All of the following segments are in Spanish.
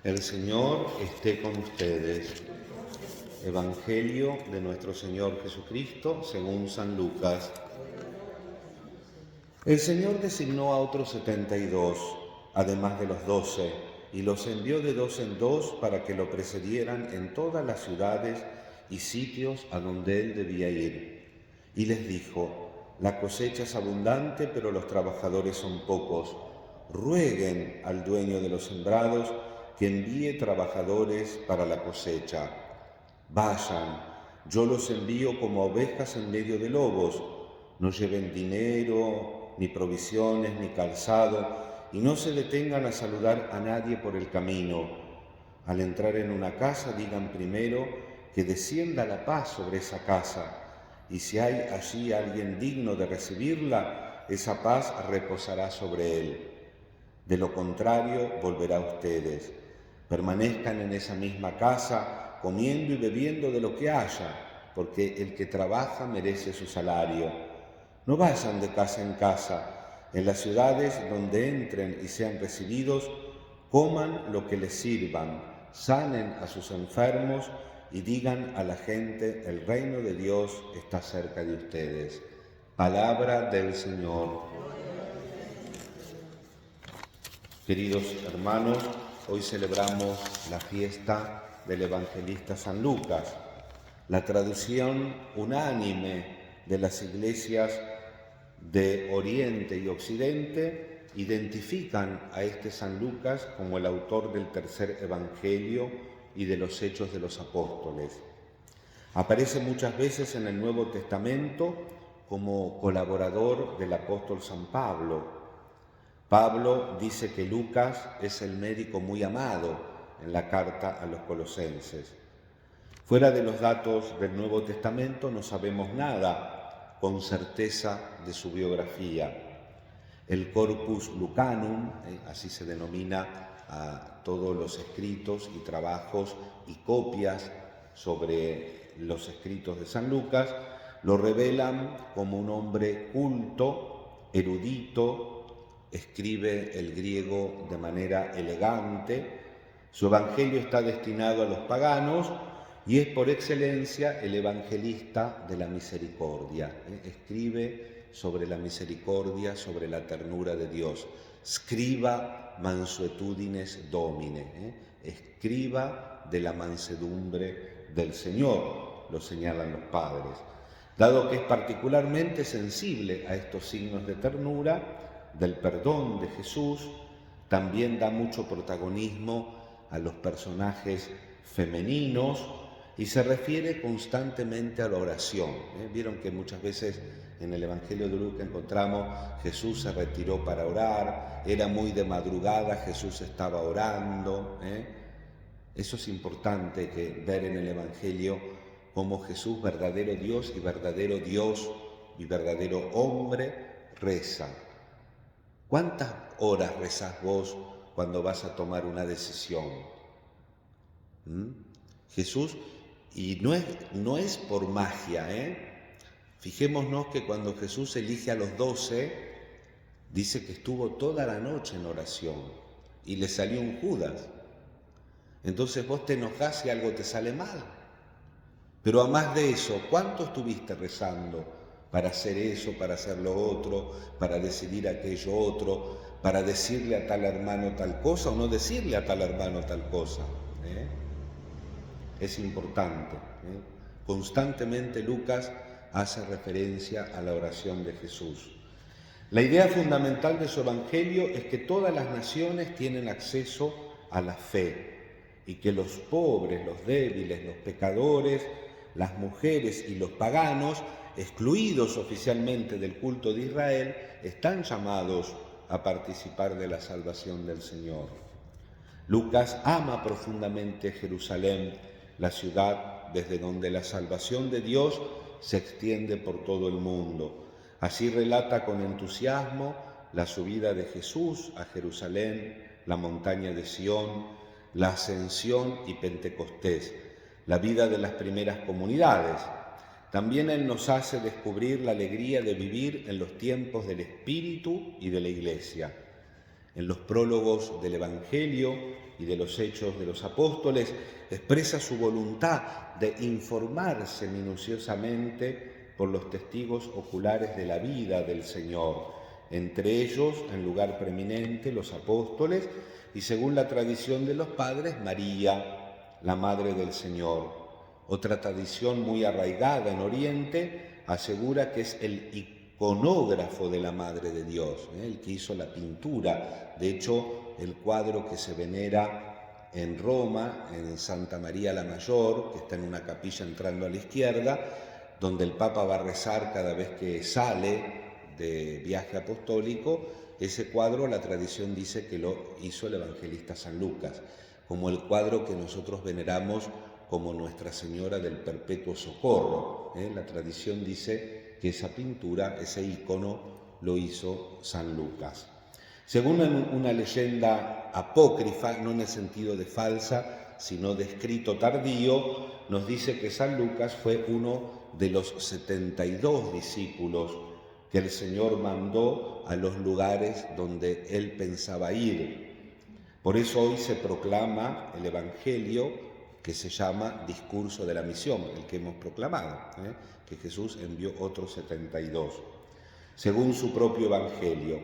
El Señor esté con ustedes. Evangelio de nuestro Señor Jesucristo según San Lucas. El Señor designó a otros 72, además de los 12, y los envió de dos en dos para que lo precedieran en todas las ciudades y sitios a donde Él debía ir. Y les dijo: la cosecha es abundante, pero los trabajadores son pocos. Rueguen al dueño de los sembrados que envíe trabajadores para la cosecha. Vayan, yo los envío como ovejas en medio de lobos. No lleven dinero, ni provisiones, ni calzado, y no se detengan a saludar a nadie por el camino. Al entrar en una casa, digan primero que descienda la paz sobre esa casa, y si hay allí alguien digno de recibirla, esa paz reposará sobre él. De lo contrario, volverá a ustedes. Permanezcan en esa misma casa, comiendo y bebiendo de lo que haya, porque el que trabaja merece su salario. No vayan de casa en casa. En las ciudades donde entren y sean recibidos, coman lo que les sirvan, sanen a sus enfermos y digan a la gente: el reino de Dios está cerca de ustedes. Palabra del Señor. Queridos hermanos, hoy celebramos la fiesta del evangelista San Lucas. La traducción unánime de las iglesias de Oriente y Occidente identifican a este San Lucas como el autor del tercer evangelio y de los Hechos de los Apóstoles. Aparece muchas veces en el Nuevo Testamento como colaborador del apóstol San Pablo. Pablo dice que Lucas es el médico muy amado en la carta a los colosenses. Fuera de los datos del Nuevo Testamento no sabemos nada con certeza de su biografía. El Corpus Lucanum, así se denomina a todos los escritos y trabajos y copias sobre los escritos de San Lucas, lo revelan como un hombre culto, erudito, escribe el griego de manera elegante. Su evangelio está destinado a los paganos y es por excelencia el evangelista de la misericordia. Escribe sobre la misericordia, sobre la ternura de Dios. Scriba mansuetudines Domine. Escriba de la mansedumbre del Señor, lo señalan los padres. Dado que es particularmente sensible a estos signos de ternura, del perdón de Jesús, también da mucho protagonismo a los personajes femeninos y se refiere constantemente a la oración. Vieron que muchas veces en el Evangelio de Lucas encontramos: Jesús se retiró para orar, era muy de madrugada, Jesús estaba orando. Eso es importante que ver en el Evangelio cómo Jesús, verdadero Dios y verdadero hombre, reza. ¿Cuántas horas rezás vos cuando vas a tomar una decisión? Jesús, y no es por magia, Fijémonos que cuando Jesús elige a los 12, dice que estuvo toda la noche en oración y le salió un Judas. Entonces vos te enojás y algo te sale mal. Pero además de eso, ¿cuánto estuviste rezando para hacer eso, para hacer lo otro, para decidir aquello otro, para decirle a tal hermano tal cosa o no decirle a tal hermano tal cosa? Es importante. Constantemente Lucas hace referencia a la oración de Jesús. La idea fundamental de su evangelio es que todas las naciones tienen acceso a la fe y que los pobres, los débiles, los pecadores, las mujeres y los paganos, excluidos oficialmente del culto de Israel, están llamados a participar de la salvación del Señor. Lucas ama profundamente Jerusalén, la ciudad desde donde la salvación de Dios se extiende por todo el mundo. Así relata con entusiasmo la subida de Jesús a Jerusalén, la montaña de Sión, la ascensión y Pentecostés, la vida de las primeras comunidades. También Él nos hace descubrir la alegría de vivir en los tiempos del Espíritu y de la Iglesia. En los prólogos del Evangelio y de los Hechos de los Apóstoles, expresa su voluntad de informarse minuciosamente por los testigos oculares de la vida del Señor, entre ellos, en lugar preeminente, los apóstoles, y según la tradición de los padres, María, la Madre del Señor. Otra tradición muy arraigada en Oriente asegura que es el iconógrafo de la Madre de Dios, el que hizo la pintura. De hecho, el cuadro que se venera en Roma, en Santa María la Mayor, que está en una capilla entrando a la izquierda, donde el Papa va a rezar cada vez que sale de viaje apostólico, ese cuadro la tradición dice que lo hizo el evangelista San Lucas, como el cuadro que nosotros veneramos como Nuestra Señora del Perpetuo Socorro. La tradición dice que esa pintura, ese icono, lo hizo San Lucas. Según una leyenda apócrifa, no en el sentido de falsa, sino de escrito tardío, nos dice que San Lucas fue uno de los 72 discípulos que el Señor mandó a los lugares donde él pensaba ir. Por eso hoy se proclama el Evangelio que se llama Discurso de la Misión, el que hemos proclamado, que Jesús envió otros 72. Según su propio Evangelio,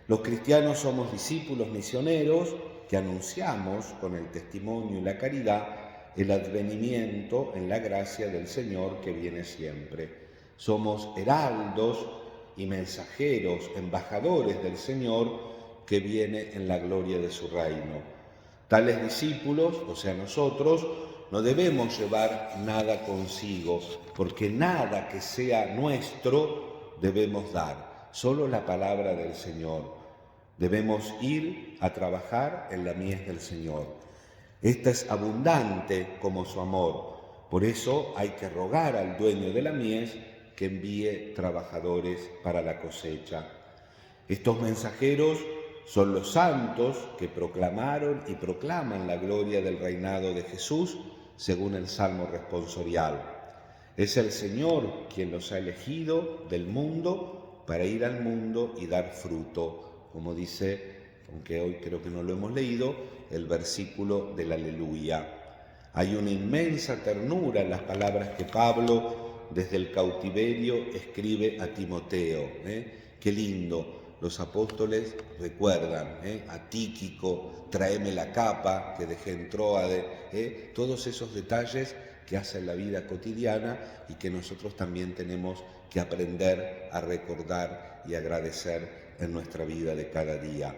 los cristianos somos discípulos misioneros que anunciamos con el testimonio y la caridad el advenimiento en la gracia del Señor que viene siempre. Somos heraldos y mensajeros, embajadores del Señor que viene en la gloria de su reino. Tales discípulos, o sea nosotros, no debemos llevar nada consigo, porque nada que sea nuestro debemos dar, solo la palabra del Señor. Debemos ir a trabajar en la mies del Señor. Esta es abundante como su amor, por eso hay que rogar al dueño de la mies que envíe trabajadores para la cosecha. Estos mensajeros son los santos que proclamaron y proclaman la gloria del reinado de Jesús según el Salmo responsorial. Es el Señor quien los ha elegido del mundo para ir al mundo y dar fruto, como dice, aunque hoy creo que no lo hemos leído, el versículo del Aleluya. Hay una inmensa ternura en las palabras que Pablo desde el cautiverio escribe a Timoteo. Qué lindo. Los apóstoles recuerdan a Tíquico, tráeme la capa que dejé en Tróade, todos esos detalles que hacen la vida cotidiana y que nosotros también tenemos que aprender a recordar y agradecer en nuestra vida de cada día.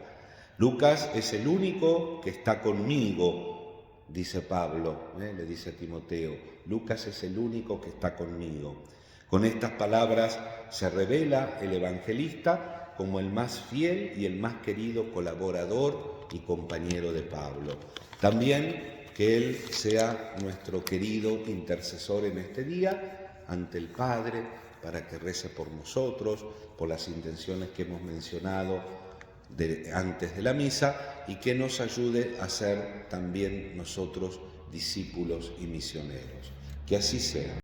Lucas es el único que está conmigo, dice Pablo, le dice a Timoteo. Lucas es el único que está conmigo. Con estas palabras se revela el evangelista como el más fiel y el más querido colaborador y compañero de Pablo. También que Él sea nuestro querido intercesor en este día ante el Padre, para que rece por nosotros, por las intenciones que hemos mencionado antes de la misa, y que nos ayude a ser también nosotros discípulos y misioneros. Que así sea.